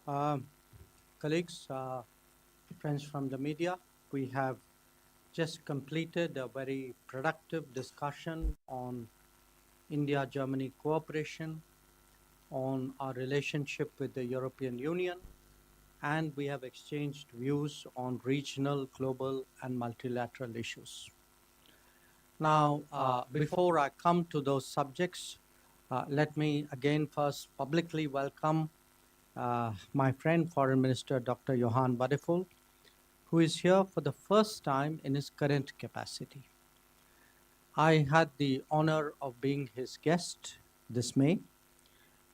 Um, Colleagues, friends from the media, we have just completed a very productive discussion on India-Germany cooperation, on our relationship with the European Union, and we have exchanged views on regional, global, and multilateral issues. Now, before I come to those subjects, let me again first publicly welcome my friend, Foreign Minister Dr. Johan Badifull, who is here for the first time in his current capacity. I had the honor of being his guest this May,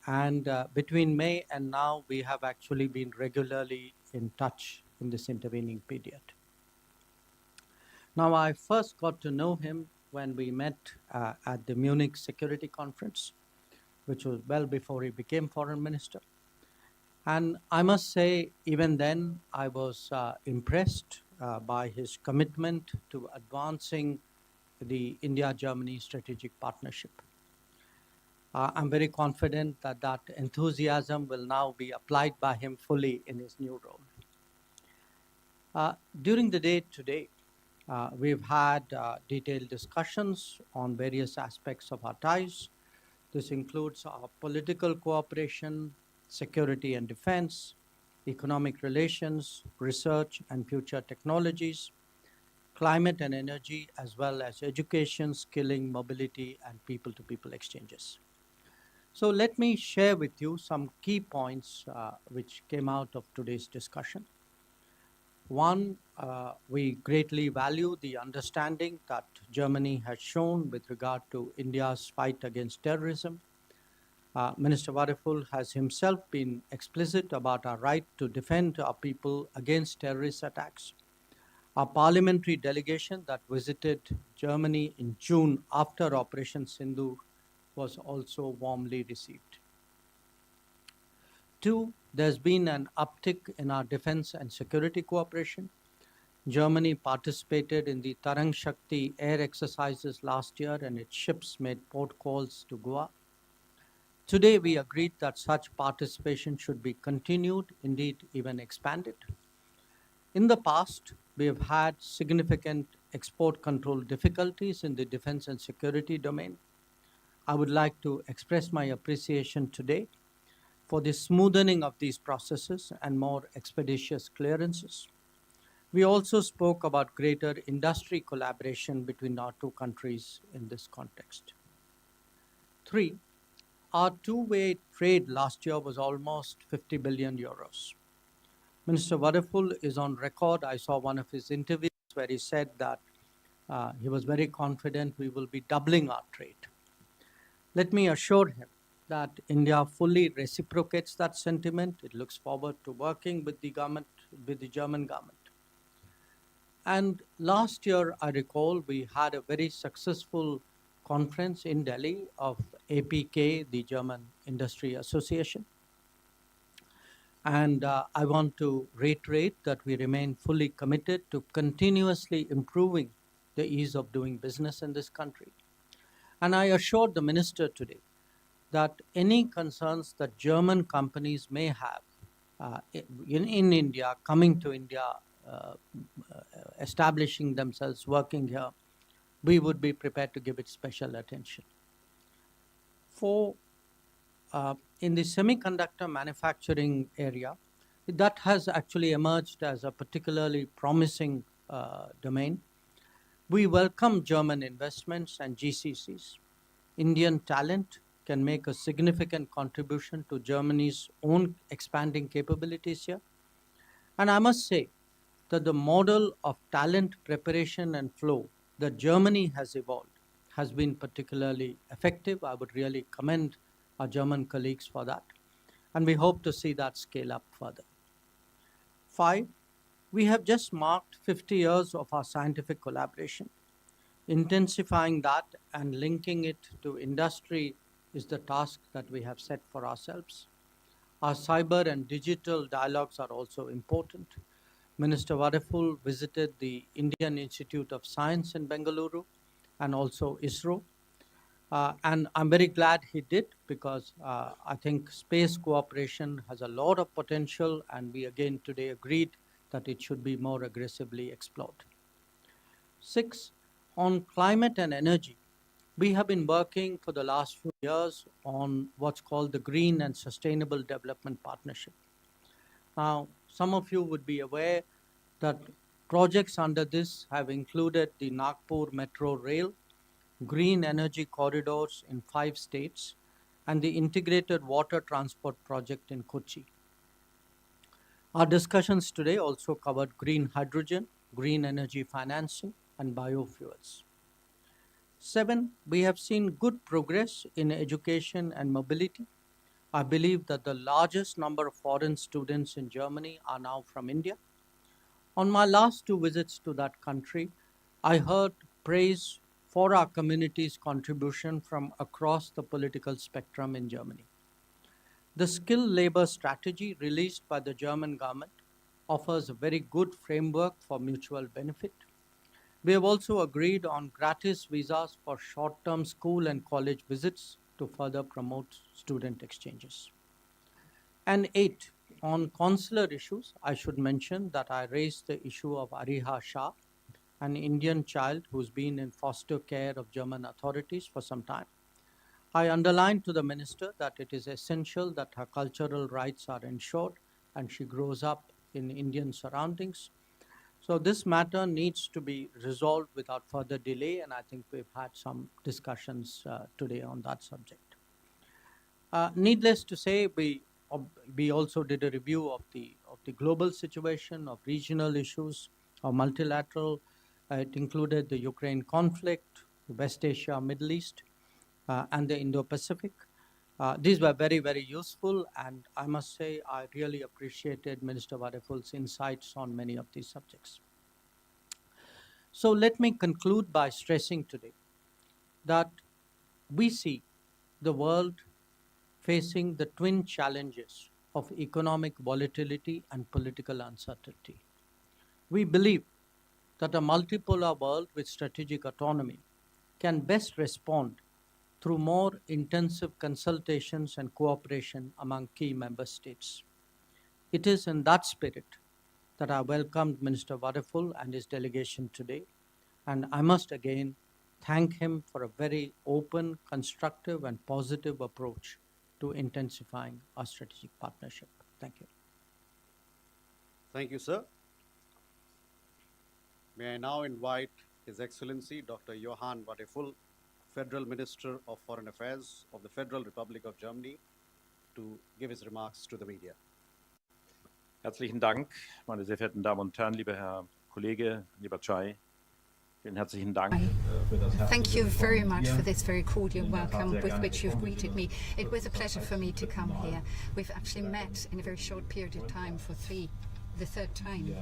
and between May and now, we have actually been regularly in touch in this intervening period. Now, I first got to know him when we met at the Munich Security Conference, which was well before he became foreign minister. And I must say, even then, I was impressed by his commitment to advancing the India-Germany strategic partnership. I'm very confident that that enthusiasm will now be applied by him fully in his new role. During the day today, we've had detailed discussions on various aspects of our ties. This includes our political cooperation, security and defense, economic relations, research and future technologies, climate and energy, as well as education, skilling, mobility, and people-to-people exchanges. So let me share with you some key points which came out of today's discussion. One, we greatly value the understanding that Germany has shown with regard to India's fight against terrorism. Minister Badifull has himself been explicit about our right to defend our people against terrorist attacks. Our parliamentary delegation that visited Germany in June after Operation Sindoor was also warmly received. Two, there's been an uptick in our defense and security cooperation. Germany participated in the Tarang Shakti air exercises last year, and its ships made port calls to Goa. Today, we agreed that such participation should be continued, indeed even expanded. In the past, we have had significant export control difficulties in the defense and security domain. I would like to express my appreciation today for the smoothening of these processes and more expeditious clearances. We also spoke about greater industry collaboration between our two countries in this context. Three, our two-way trade last year was almost 50 billion euros. Minister Badifull is on record. I saw one of his interviews where he said that he was very confident we will be doubling our trade. Let me assure him that India fully reciprocates that sentiment. It looks forward to working with the government, with the German government. And last year, I recall, we had a very successful conference in Delhi of APK, the German Industry Association. And I want to reiterate that we remain fully committed to continuously improving the ease of doing business in this country. And I assured the minister today that any concerns that German companies may have in India, coming to India, establishing themselves, working here, we would be prepared to give it special attention. For in the semiconductor manufacturing area, that has actually emerged as a particularly promising domain. We welcome German investments and GCCs. Indian talent can make a significant contribution to Germany's own expanding capabilities here. And I must say that the model of talent preparation and flow that Germany has evolved has been particularly effective. I would really commend our German colleagues for that. And we hope to see that scale up further. Five, we have just marked 50 years of our scientific collaboration. Intensifying that and linking it to industry is the task that we have set for ourselves. Our cyber and digital dialogues are also important. Minister Badifull visited the Indian Institute of Science in Bengaluru and also ISRO. And I'm very glad he did, because I think space cooperation has a lot of potential, and we again today agreed that it should be more aggressively explored. 6, on climate and energy. We have been working for the last few years on what's called the Green and Sustainable Development Partnership. Now, some of you would be aware that projects under this have included the Nagpur Metro Rail, green energy corridors in 5 states, and the integrated water transport project in Kochi. Our discussions today also covered green hydrogen, green energy financing, and biofuels. 7, we have seen good progress in education and mobility. I believe that the largest number of foreign students in Germany are now from India. On my last 2 visits to that country, I heard praise for our community's contribution from across the political spectrum in Germany. The skilled labor strategy released by the German government offers a very good framework for mutual benefit. We have also agreed on gratis visas for short-term school and college visits to further promote student exchanges. And 8, on consular issues, I should mention that I raised the issue of Ariha Shah, an Indian child who's been in foster care of German authorities for some time. I underlined to the minister that it is essential that her cultural rights are ensured and she grows up in Indian surroundings. So this matter needs to be resolved without further delay, and I think we've had some discussions today on that subject. Needless to say, we also did a review of the global situation, of regional issues, of multilateral. It included the Ukraine conflict, West Asia, Middle East, and the Indo-Pacific. These were very, very useful, and I must say I really appreciated Minister Badifull's insights on many of these subjects. So let me conclude by stressing today that we see the world facing the twin challenges of economic volatility and political uncertainty. We believe that a multipolar world with strategic autonomy can best respond through more intensive consultations and cooperation among key member states. It is in that spirit that I welcomed Minister Badifull and his delegation today, and I must again thank him for a very open, constructive, and positive approach to intensifying our strategic partnership. Thank you. Thank you, sir. May I now invite His Excellency Dr. Johan Badifull, Federal Minister of Foreign Affairs of the Federal Republic of Germany, to give his remarks to the media. Herzlichen Dank, meine sehr verehrten Damen und Herren, lieber Herr Kollege, lieber Chai. Vielen herzlichen Dank für das Thank you very much for this very cordial welcome with which you've greeted me. It was a pleasure for me to come here. We've actually met in a very short period of time for the third time.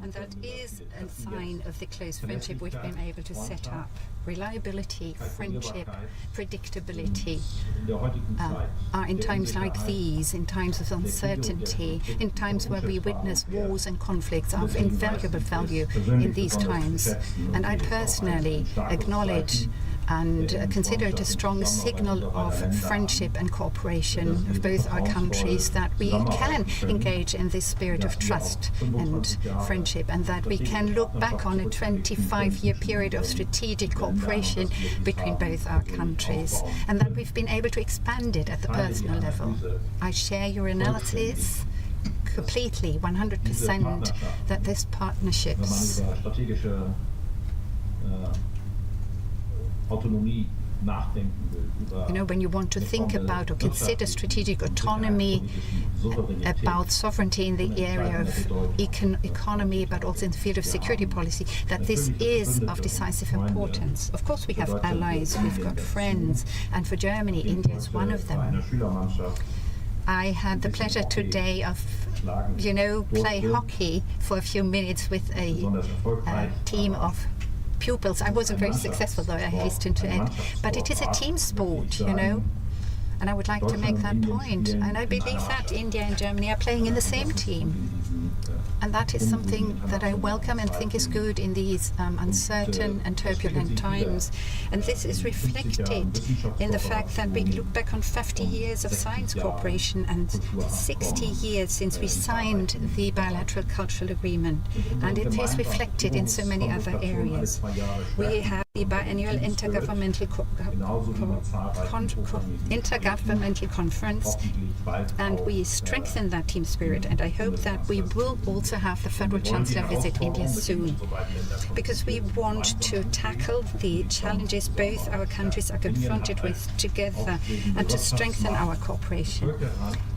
And that is a sign of the close friendship we've been able to set up. Reliability, friendship, predictability are in times like these, in times of uncertainty, in times where we witness wars and conflicts, are of invaluable value in these times. And I personally acknowledge and consider it a strong signal of friendship and cooperation of both our countries, that we can engage in this spirit of trust and friendship, and that we can look back on a 25-year period of strategic cooperation between both our countries, and that we've been able to expand it at the personal level. I share your analysis completely, 100%, that this partnerships when you want to think about or consider strategic autonomy, about sovereignty in the area of economy, but also in the field of security policy, that this is of decisive importance. Of course, we have allies, we've got friends, and for Germany, India is one of them. I had the pleasure today of, play hockey for a few minutes with a team of pupils. I wasn't very successful, though, I hasten to add. But it is a team sport, And I would like to make that point. And I believe that India and Germany are playing in the same team. And that is something that I welcome and think is good in these uncertain and turbulent times. And this is reflected in the fact that we look back on 50 years of science cooperation and 60 years since we signed the bilateral cultural agreement. And it is reflected in so many other areas. We have the biannual intergovernmental conference, and we strengthen that team spirit. And I hope that we will also have the Federal Chancellor visit India soon, because we want to tackle the challenges both our countries are confronted with together and to strengthen our cooperation.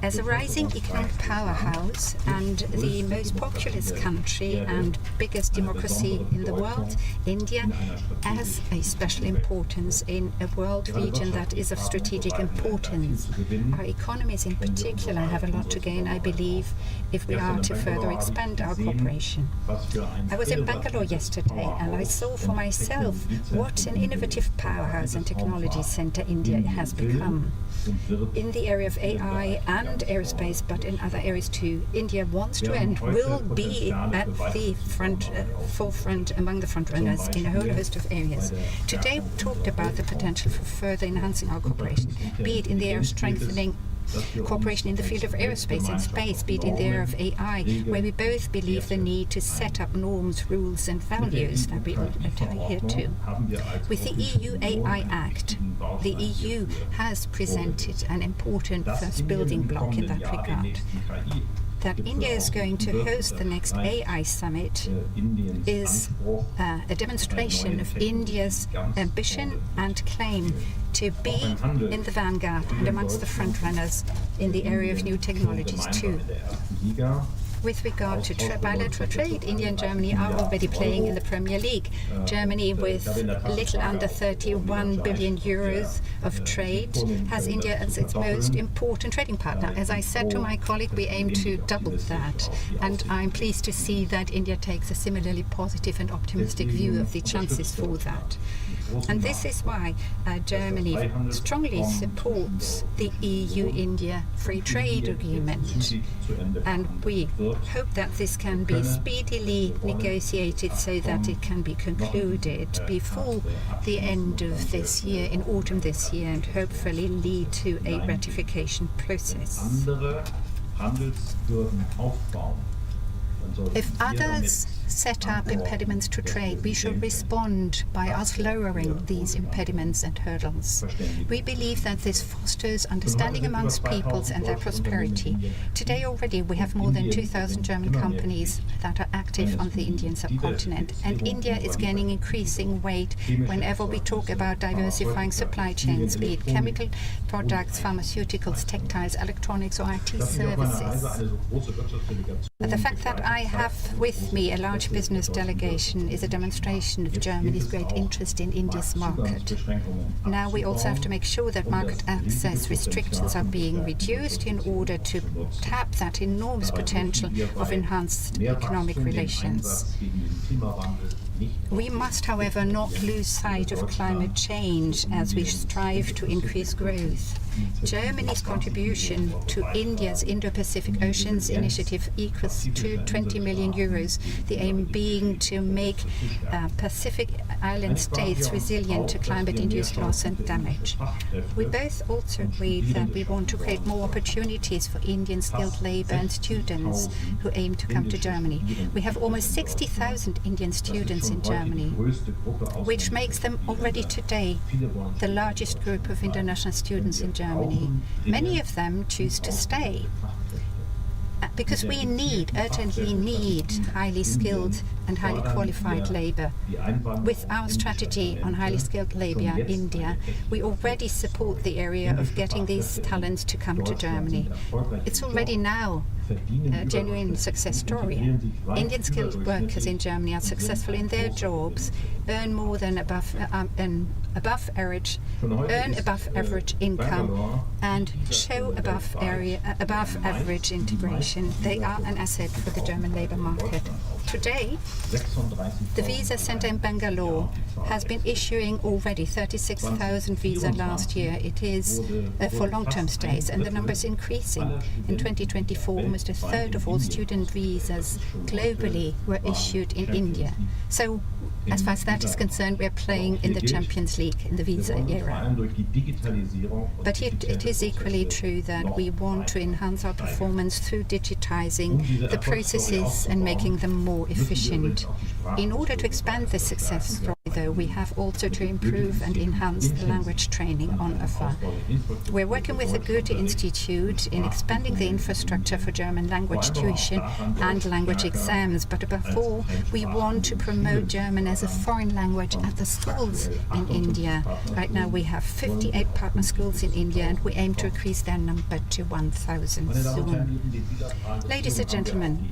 As a rising economic powerhouse and the most populous country and biggest democracy in the world, India has a special importance in a world region that is of strategic importance. Our economies in particular have a lot to gain, I believe, if we are to further expand our cooperation. I was in Bangalore yesterday and I saw for myself what an innovative powerhouse and technology center India has become. In the area of AI and aerospace, but in other areas too, India wants to and will be at the forefront among the frontrunners in a whole host of areas. Today we talked about the potential for further enhancing our cooperation, be it in the area of strengthening cooperation in the field of aerospace and space, be it in the area of AI, where we both believe the need to set up norms, rules and values that we adhere to. With the EU AI Act, the EU has presented an important first building block in that regard. That India is going to host the next AI summit is a demonstration of India's ambition and claim to be in the vanguard and amongst the frontrunners in the area of new technologies too. With regard to bilateral trade, India and Germany are already playing in the Premier League. Germany, with a little under 31 billion euros of trade, has India as its most important trading partner. As I said to my colleague, we aim to double that. And I'm pleased to see that India takes a similarly positive and optimistic view of the chances for that. And this is why Germany strongly supports the EU-India Free Trade Agreement. And we hope that this can be speedily negotiated so that it can be concluded before the end of this year, in autumn this year, and hopefully lead to a ratification process. If others set up impediments to trade, we should respond by us lowering these impediments and hurdles. We believe that this fosters understanding amongst peoples and their prosperity. Today already we have more than 2,000 German companies that are active on the Indian subcontinent, and India is gaining increasing weight whenever we talk about diversifying supply chains, be it chemical products, pharmaceuticals, textiles, electronics or IT services. The fact that I have with me a large business delegation is a demonstration of Germany's great interest in India's market. Now we also have to make sure that market access restrictions are being reduced in order to tap that enormous potential of enhanced economic relations. We must, however, not lose sight of climate change as we strive to increase growth. Germany's contribution to India's Indo-Pacific Oceans Initiative equals to 20 million euros, the aim being to make Pacific island states resilient to climate-induced loss and damage. We both also agreed that we want to create more opportunities for Indian skilled labor and students who aim to come to Germany. We have almost 60,000 Indian students in Germany, which makes them already today the largest group of international students in Germany. Many of them choose to stay because we urgently need highly skilled and highly qualified labor. With our strategy on highly skilled labor in India, we already support the area of getting these talents to come to Germany. It's already now a genuine success story. Indian skilled workers in Germany are successful in their jobs, earn more than above average income, and show above average integration. They are an asset for the German labour market. Today, the visa center in Bangalore has been issuing already 36,000 visas last year. It is for long-term stays, and the number is increasing. In 2024, almost a third of all student visas globally were issued in India. So, as far as that is concerned, we are playing in the Champions League in the visa era. But it is equally true that we want to enhance our performance through digitizing the processes and making them more efficient. In order to expand this success story, though, we have also to improve and enhance the language training on offer. We're working with the Goethe Institute in expanding the infrastructure for German language tuition and language exams, but above all, we want to promote German as a foreign language at the schools in India. Right now we have 58 partner schools in India, and we aim to increase their number to 1,000 soon. Ladies and gentlemen,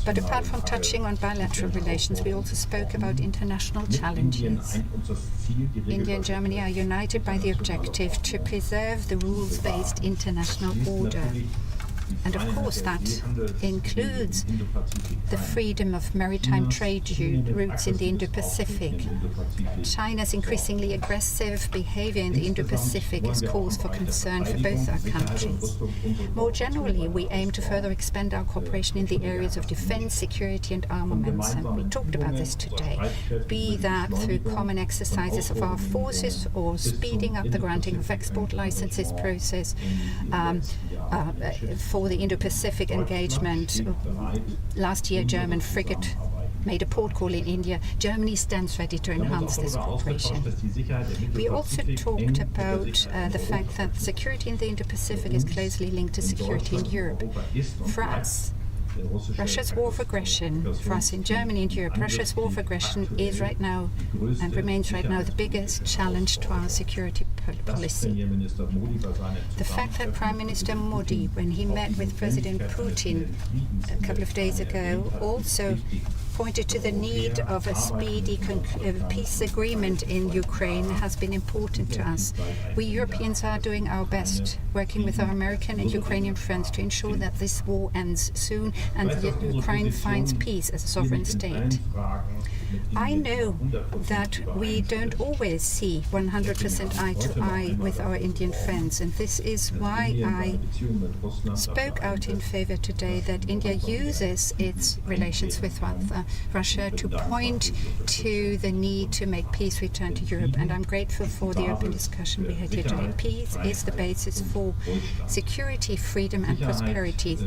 but apart from touching on bilateral relations, we also spoke about international challenges. India and Germany are united by the objective to preserve the rules-based international order. And of course that includes the freedom of maritime trade routes in the Indo-Pacific. China's increasingly aggressive behavior in the Indo-Pacific is cause for concern for both our countries. More generally, we aim to further expand our cooperation in the areas of defense, security and armaments, and we talked about this today, be that through common exercises of our forces or speeding up the granting of export licenses process for the Indo-Pacific engagement. Last year, German frigate made a port call in India. Germany stands ready to enhance this cooperation. We also talked about the fact that security in the Indo-Pacific is closely linked to security in Europe. For us, Russia's war of aggression, for us in Germany and Europe, Russia's war of aggression is right now and remains right now the biggest challenge to our security policy. The fact that Prime Minister Modi, when he met with President Putin a couple of days ago, also pointed to the need of a speedy peace agreement in Ukraine has been important to us. We Europeans are doing our best, working with our American and Ukrainian friends to ensure that this war ends soon and that Ukraine finds peace as a sovereign state. I know that we don't always see 100% eye to eye with our Indian friends, and this is why I spoke out in favor today that India uses its relations with Russia to point to the need to make peace return to Europe, and I'm grateful for the open discussion we had here today. Peace is the basis for security, freedom and prosperity.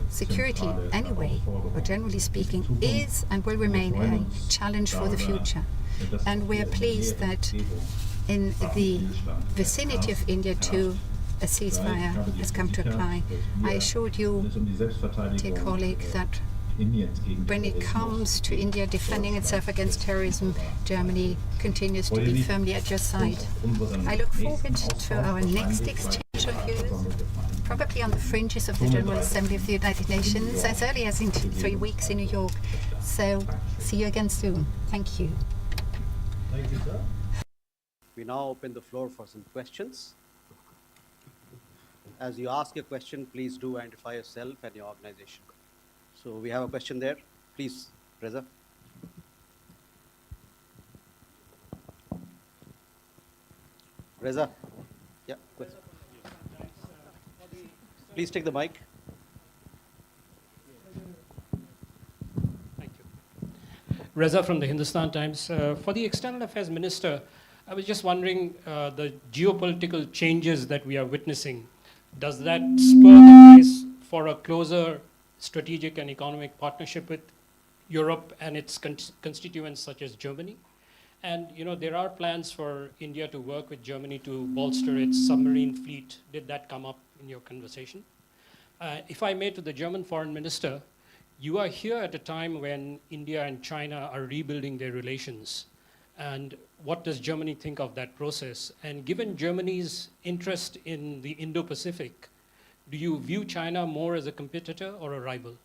Security, anyway, or generally speaking, is and will remain a challenge for the future. And we are pleased that in the vicinity of India too, a ceasefire has come to apply. I assured you, dear colleague, that when it comes to India defending itself against terrorism, Germany continues to be firmly at your side. I look forward to our next exchange of views, probably on the fringes of the General Assembly of the United Nations, as early as in 3 weeks in New York. So, see you again soon. Thank you. Thank you, sir. We now open the floor for some questions. As you ask your question, please do identify yourself and your organization. So we have a question there. Please, Reza. Reza. Yeah. Please take the mic. Thank you. Reza from the Hindustan Times. For the External Affairs Minister, I was just wondering the geopolitical changes that we are witnessing, does that spur the case for a closer strategic and economic partnership with Europe and its constituents such as Germany? And there are plans for India to work with Germany to bolster its submarine fleet. Did that come up in your conversation? If I may, to the German foreign minister, you are here at a time when India and China are rebuilding their relations. And what does Germany think of that process? And given Germany's interest in the Indo-Pacific, do you view China more as a competitor or a rival?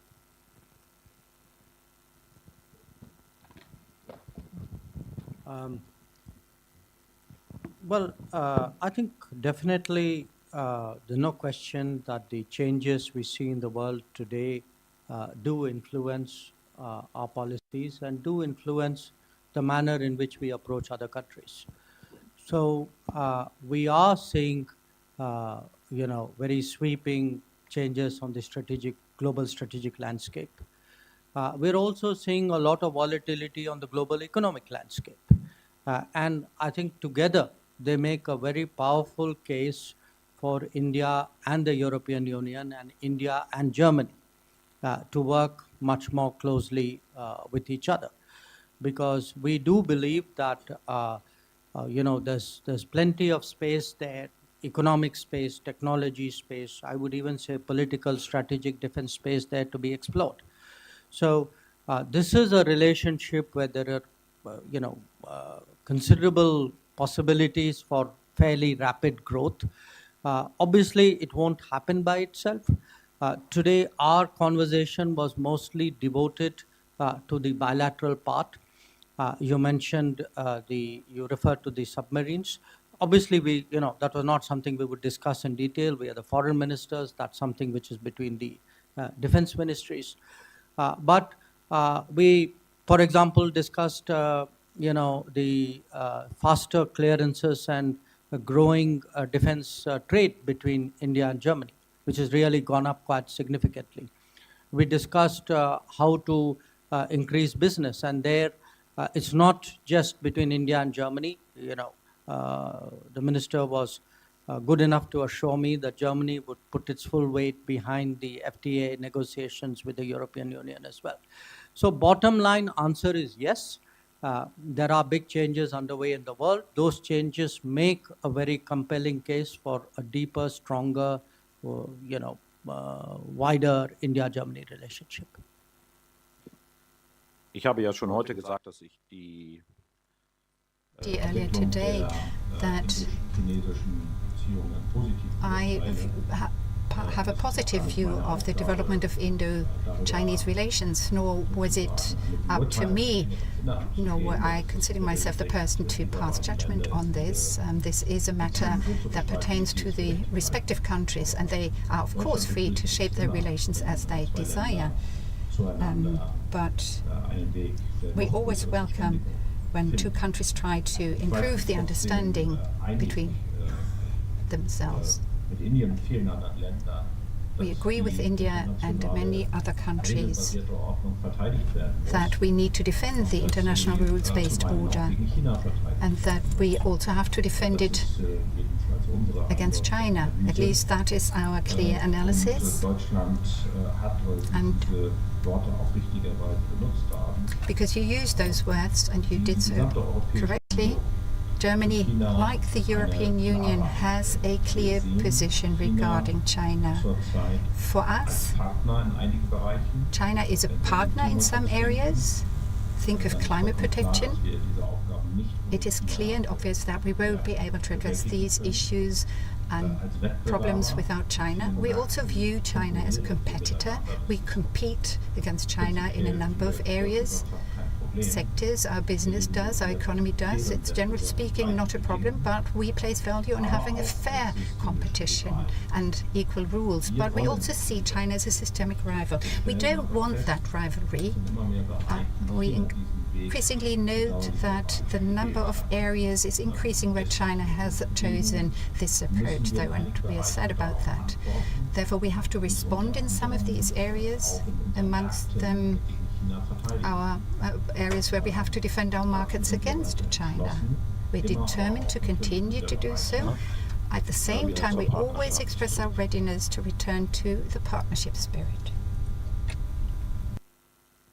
I think definitely there's no question that the changes we see in the world today do influence our policies and do influence the manner in which we approach other countries. So we are seeing, very sweeping changes on the global strategic landscape. We're also seeing a lot of volatility on the global economic landscape. And I think together they make a very powerful case for India and the European Union and India and Germany to work much more closely with each other. Because we do believe that there's plenty of space there, economic space, technology space, I would even say political, strategic defense space there to be explored. So this is a relationship where there are, considerable possibilities for fairly rapid growth. Obviously, it won't happen by itself. Today, our conversation was mostly devoted to the bilateral part. You mentioned you referred to the submarines. Obviously, that was not something we would discuss in detail. We are the foreign ministers. That's something which is between the defense ministries. But we, for example, discussed, the faster clearances and growing defense trade between India and Germany, which has really gone up quite significantly. We discussed how to increase business, and there it's not just between India and Germany. The minister was good enough to assure me that Germany would put its full weight behind the FTA negotiations with the European Union as well. So bottom line answer is yes. There are big changes underway in the world. Those changes make a very compelling case for a deeper, stronger, wider India-Germany relationship. Ich habe ja schon heute gesagt, dass ich earlier today that I have a positive view of the development of Indo-Chinese relations, nor was it up to me, nor were I considering myself the person to pass judgment on this. This is a matter that pertains to the respective countries, and they are, of course, free to shape their relations as they desire. But we always welcome when two countries try to improve the understanding between themselves. We agree with India and many other countries that we need to defend the international rules-based order, and that we also have to defend it against China. At least that is our clear analysis. And because you used those words, and you did so correctly, Germany, like the European Union, has a clear position regarding China. For us, China is a partner in some areas. Think of climate protection. It is clear and obvious that we won't be able to address these issues and problems without China. We also view China as a competitor. We compete against China in a number of areas, sectors. Our business does, our economy does. It's generally speaking not a problem, but we place value on having a fair competition and equal rules. But we also see China as a systemic rival. We don't want that rivalry. We increasingly note that the number of areas is increasing where China has chosen this approach, though, and we are sad about that. Therefore, we have to respond in some of these areas, amongst them our areas where we have to defend our markets against China. We're determined to continue to do so. At the same time, we always express our readiness to return to the partnership spirit.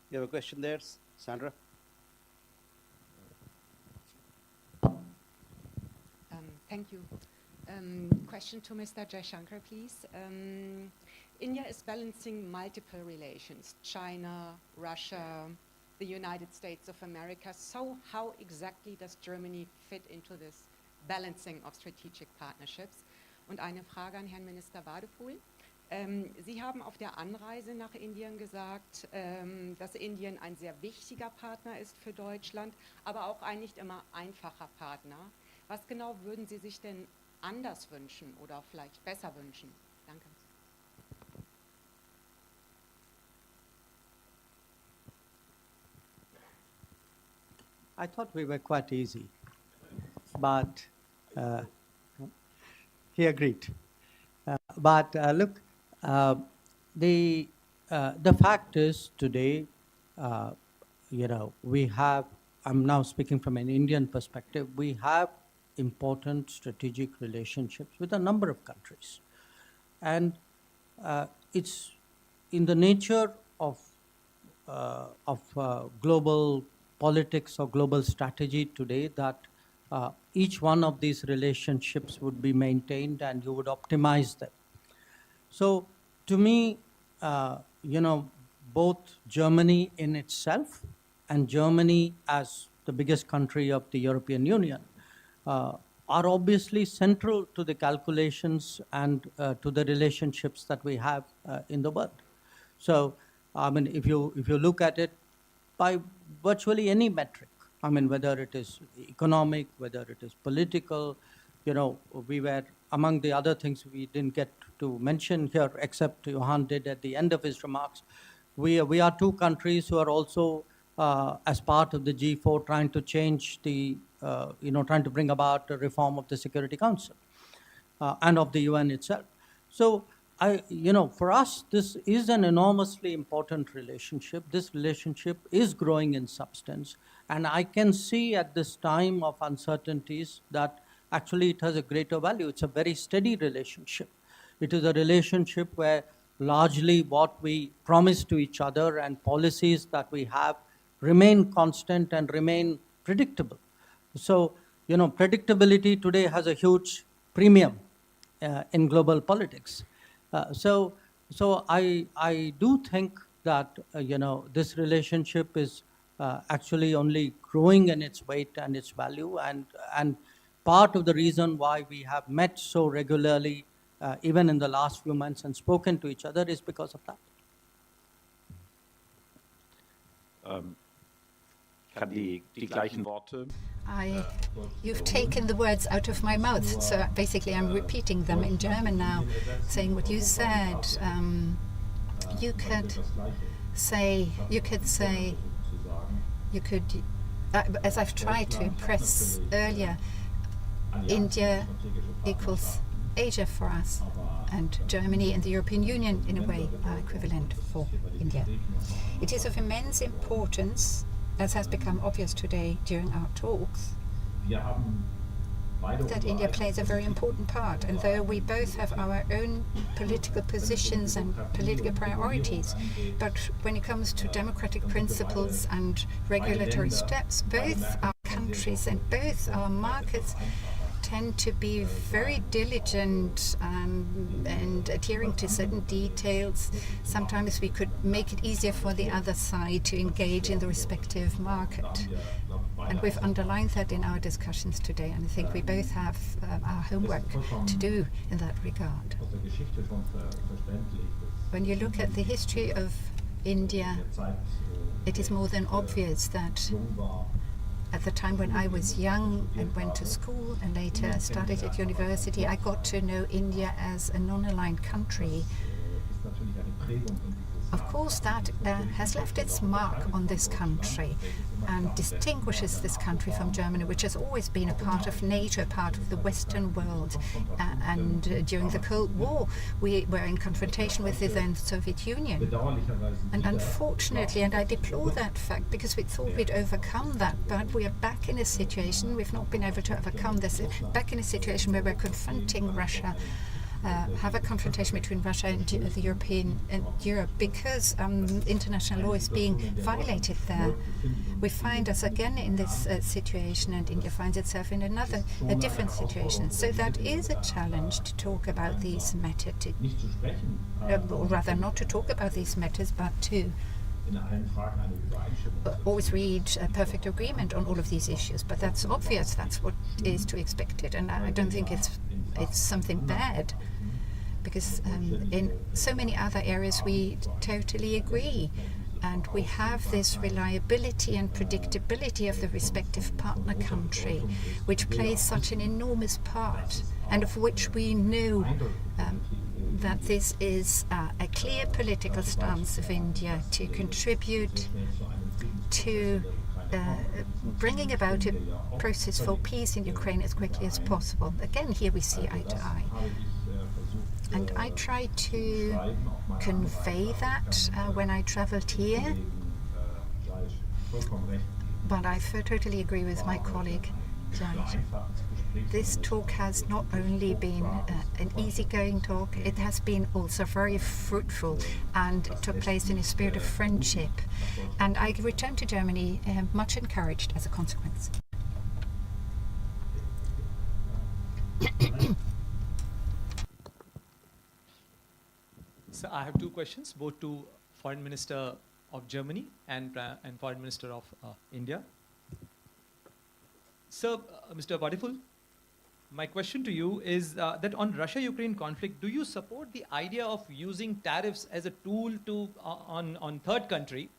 You have a question there, Sandra? Thank you. Question to Mr. Jaishankar, please. India is balancing multiple relations, China, Russia, the United States of America. So how exactly does Germany fit into this balancing of strategic partnerships? Und eine Frage an Herrn Minister Badifull. Sie haben auf der Anreise nach Indien gesagt, dass Indien ein sehr wichtiger Partner ist für Deutschland, aber auch ein nicht immer einfacher Partner. Was genau würden Sie sich denn anders wünschen oder vielleicht besser wünschen? Danke. I thought we were quite easy, but he agreed. But look, the fact is today, we have. I'm now speaking from an Indian perspective. We have important strategic relationships with a number of countries, and it's in the nature of global politics or global strategy today that each one of these relationships would be maintained and you would optimize them. So to me, both Germany in itself and Germany as the biggest country of the European Union are obviously central to the calculations and to the relationships that we have in the world. So, I mean, if you look at it by virtually any metric, I mean, whether it is economic, whether it is political, we were, among the other things we didn't get to mention here, except Johan did at the end of his remarks, we are two countries who are also, as part of the G4, trying to change the, trying to bring about a reform of the Security Council and of the UN itself. So, for us, this is an enormously important relationship. This relationship is growing in substance. And I can see at this time of uncertainties that actually it has a greater value. It's a very steady relationship. It is a relationship where largely what we promise to each other and policies that we have remain constant and remain predictable. So, predictability today has a huge premium in global politics. So I do think that, this relationship is actually only growing in its weight and its value. And part of the reason why we have met so regularly, even in the last few months, and spoken to each other is because of that. Kann die gleichen Worte. You've taken the words out of my mouth, so basically I'm repeating them in German now, saying what you said. You could say, as I've tried to impress earlier, India equals Asia for us, and Germany and the European Union, in a way, are equivalent for India. It is of immense importance, as has become obvious today during our talks, that India plays a very important part. And though we both have our own political positions and political priorities, but when it comes to democratic principles and regulatory steps, both our countries and both our markets tend to be very diligent and adhering to certain details. Sometimes we could make it easier for the other side to engage in the respective market. And we've underlined that in our discussions today, and I think we both have our homework to do in that regard. When you look at the history of India, it is more than obvious that at the time when I was young and went to school and later studied at university, I got to know India as a non-aligned country. Of course, that has left its mark on this country and distinguishes this country from Germany, which has always been a part of NATO, part of the Western world. And during the Cold War, we were in confrontation with the then Soviet Union. And unfortunately, and I deplore that fact, because we thought we'd overcome that, but we are back in a situation, we've not been able to overcome this, back in a situation where we're confronting Russia, have a confrontation between Russia and the European and Europe, because international law is being violated there. We find us again in this situation, and India finds itself in a different situation. So that is a challenge to talk about these matters, or rather not to talk about these matters, but to always reach a perfect agreement on all of these issues. But that's obvious, that's what is to be expected, and I don't think it's something bad, because in so many other areas we totally agree, and we have this reliability and predictability of the respective partner country, which plays such an enormous part, and of which we know that this is a clear political stance of India to contribute to bringing about a process for peace in Ukraine as quickly as possible. Again, here we see eye to eye. And I try to convey that when I traveled here. But I totally agree with my colleague that this talk has not only been an easygoing talk, it has been also very fruitful, and it took place in a spirit of friendship. And I returned to Germany much encouraged as a consequence. So I have two questions, both to Foreign Minister of Germany and Foreign Minister of India. So, Mr. Badifull, my question to you is that on Russia-Ukraine conflict, do you support the idea of using tariffs as a tool to on third country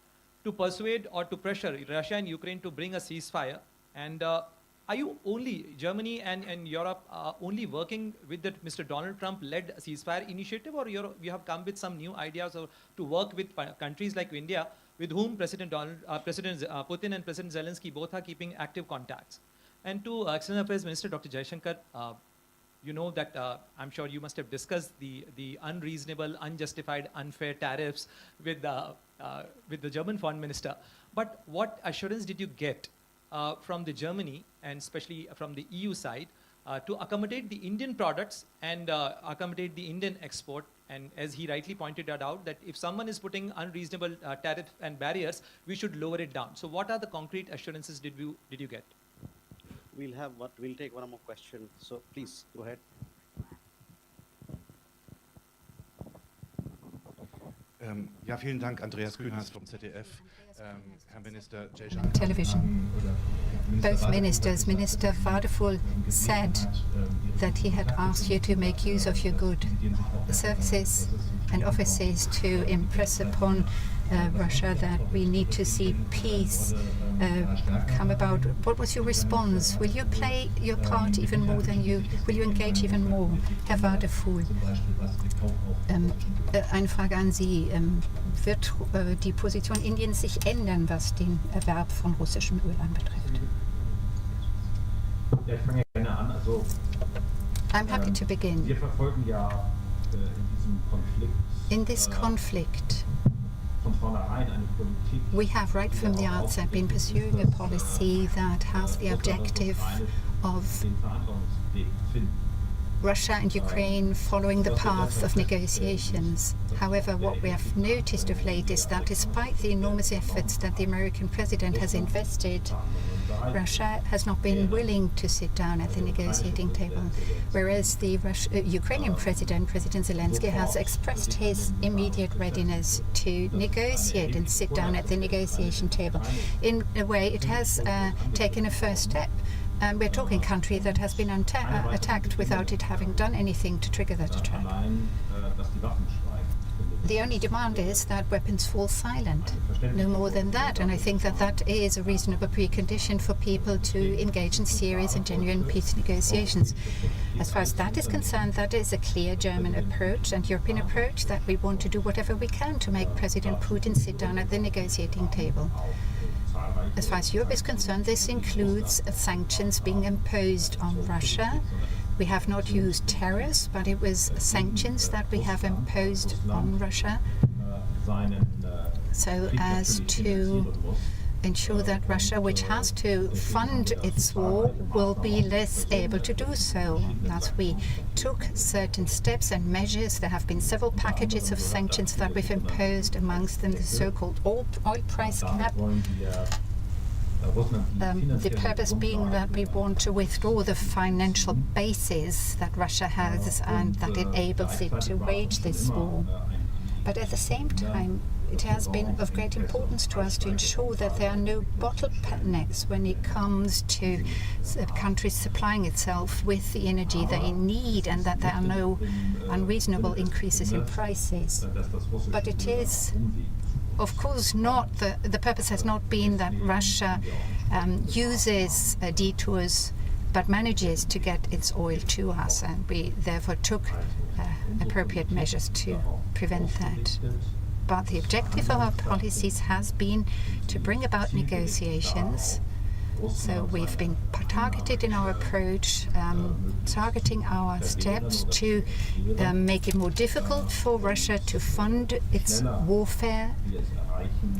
to persuade or to pressure Russia and Ukraine to bring a ceasefire? And are you only, Germany and Europe, only working with that Mr. Donald Trump-led ceasefire initiative, or you have come with some new ideas to work with countries like India, with whom President Putin and President Zelensky both are keeping active contacts? And to External Affairs Minister Dr. Jaishankar, you know that I'm sure you must have discussed the unreasonable, unjustified, unfair tariffs with the German Foreign Minister. But what assurance did you get from the Germany, and especially from the EU side, to accommodate the Indian products and accommodate the Indian export? And as he rightly pointed out, that if someone is putting unreasonable tariff and barriers, we should lower it down. So what are the concrete assurances did you get? We'll take one more question. So please go ahead. Ja, vielen Dank, Andreas Kühners vom ZDF. Herr Minister Jaishankar. Television. Both ministers, Minister Badifull said that he had asked you to make use of your good services and offices to impress upon Russia that we need to see peace come about. What was your response? Will you play your part even more will you engage even more? Herr Badifull, eine Frage an Sie. Wird die Position Indiens sich ändern, was den Erwerb von russischem Öl anbetrifft? Ja, ich fange gerne an. Also, I'm happy to begin. wir verfolgen ja in diesem Konflikt In this conflict, von vornherein eine Politik. we have right from the outset been pursuing a policy that has the objective of Den Verhandlungsweg finden. Russia and Ukraine following the path of negotiations. However, what we have noticed of late is that despite the enormous efforts that the American president has invested, Russia has not been willing to sit down at the negotiating table, whereas the Ukrainian President Zelensky, has expressed his immediate readiness to negotiate and sit down at the negotiation table. In a way, it has taken a first step. And we're talking a country that has been attacked without it having done anything to trigger that attack. The only demand is that weapons fall silent, no more than that. And I think that that is a reasonable precondition for people to engage in serious and genuine peace negotiations. As far as that is concerned, that is a clear German approach and European approach, that we want to do whatever we can to make President Putin sit down at the negotiating table. As far as Europe is concerned, this includes sanctions being imposed on Russia. We have not used tariffs, but it was sanctions that we have imposed on Russia, so as to ensure that Russia, which has to fund its war, will be less able to do so. As we took certain steps and measures, there have been several packages of sanctions that we've imposed, amongst them the so-called oil price cap. The purpose being that we want to withdraw the financial basis that Russia has and that enables it to wage this war. But at the same time, it has been of great importance to us to ensure that there are no bottlenecks when it comes to countries supplying itself with the energy they need, and that there are no unreasonable increases in prices. But it is, of course, not the purpose has not been that Russia uses detours but manages to get its oil to us, and we therefore took appropriate measures to prevent that. But the objective of our policies has been to bring about negotiations. So we've been targeted in our approach, targeting our steps to make it more difficult for Russia to fund its warfare.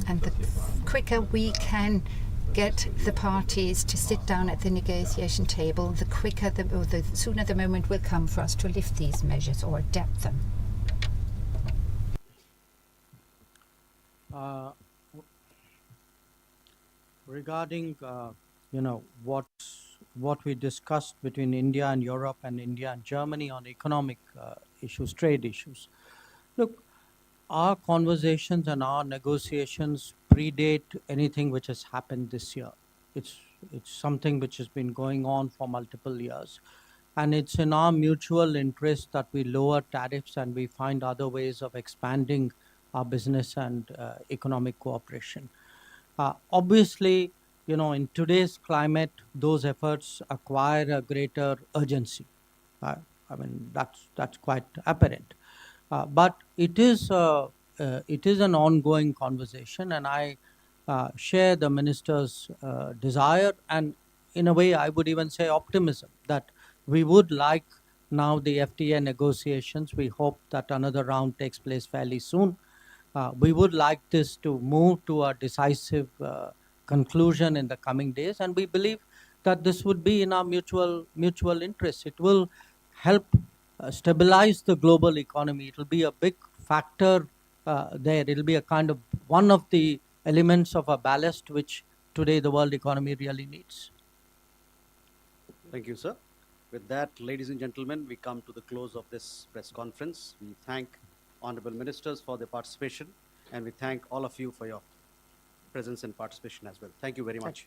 And the quicker we can get the parties to sit down at the negotiation table, the quicker, the sooner the moment will come for us to lift these measures or adapt them. Regarding what we discussed between India and Europe and India and Germany on economic issues, trade issues. Look, our conversations and our negotiations predate anything which has happened this year. It's something which has been going on for multiple years. And it's in our mutual interest that we lower tariffs and we find other ways of expanding our business and economic cooperation. Obviously, in today's climate, those efforts acquire a greater urgency. I mean, that's quite apparent. But it is an ongoing conversation, and I share the minister's desire, and in a way, I would even say optimism, that we would like now the FTA negotiations. We hope that another round takes place fairly soon. We would like this to move to a decisive conclusion in the coming days, and we believe that this would be in our mutual interest. It will help stabilize the global economy. It will be a big factor there. It will be a kind of one of the elements of a ballast which today the world economy really needs. Thank you, sir. With that, ladies and gentlemen, we come to the close of this press conference. We thank honorable ministers for their participation, and we thank all of you for your presence and participation as well. Thank you very much.